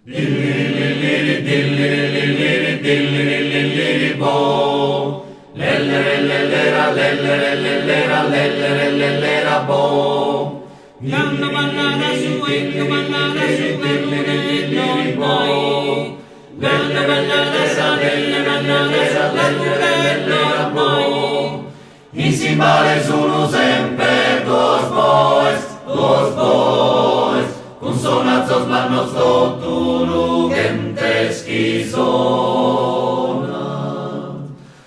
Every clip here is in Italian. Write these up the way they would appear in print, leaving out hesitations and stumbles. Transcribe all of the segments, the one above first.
Dilliri dilliri dilliri bo. Lellera lellera bo. Canno ballata su e che ballata su per l'unello mai. Canno ballata sa l'unello mai. I cymbali sono sempre dos boys. Con sonazos vanno stottuno gente schizona.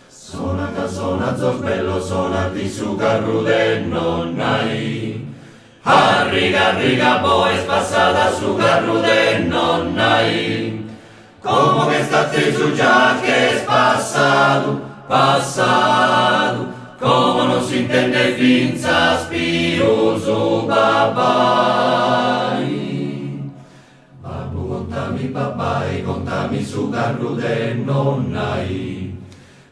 Sonazos bello sonati su carro de nonnai. Arriga boys passata su carro de nonnai. Como que state su già che es passato. Como non si intende finza spioso babai. Babbo contami papai, contami su carro de nonnai.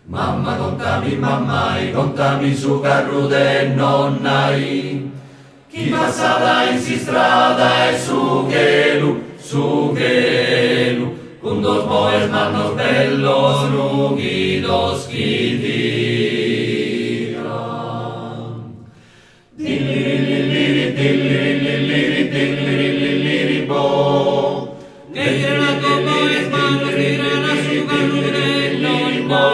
Mamma contami mammai, contami su carro de nonnai. Chi passava in si strada e su chelu, con dos boes manos bellos rugidos quidiran. Dilliri bo. Tiran a dos boes manos, tiran a su carro de nonno.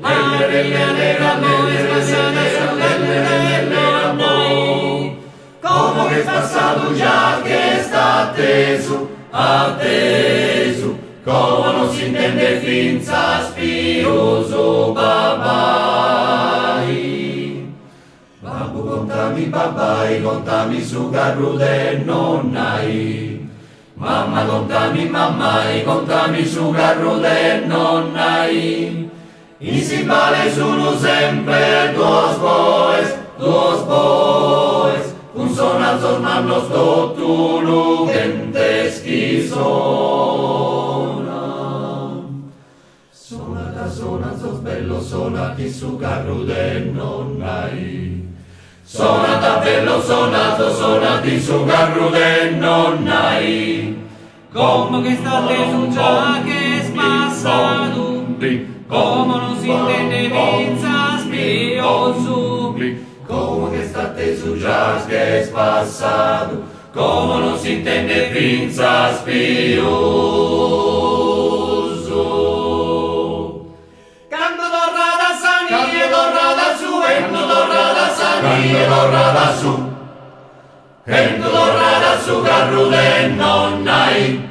Arriga boes passata su carro de nonno. Como che è passato già che sta atteso, come non si intende finza spioso babai. Babbo contami babai, contami su carro de nonnai. Mamma contami mammai, contami su carro de nonnai. I cymbali sono sempre dos boys. Un sonazos manos stottuno gente schizona. Sonazos bello sonati su carro de nonnai. Sonata bello sonato sonati su carro de nonnai. Como que state su già che es passato. Como non si intende finza spioso. Como che state su già che è passato, come non si intende finza spioso. Canto torrada sani, Cambio torrada su, endo torrada sani, torrada su, endo torrada su carro de nonnai.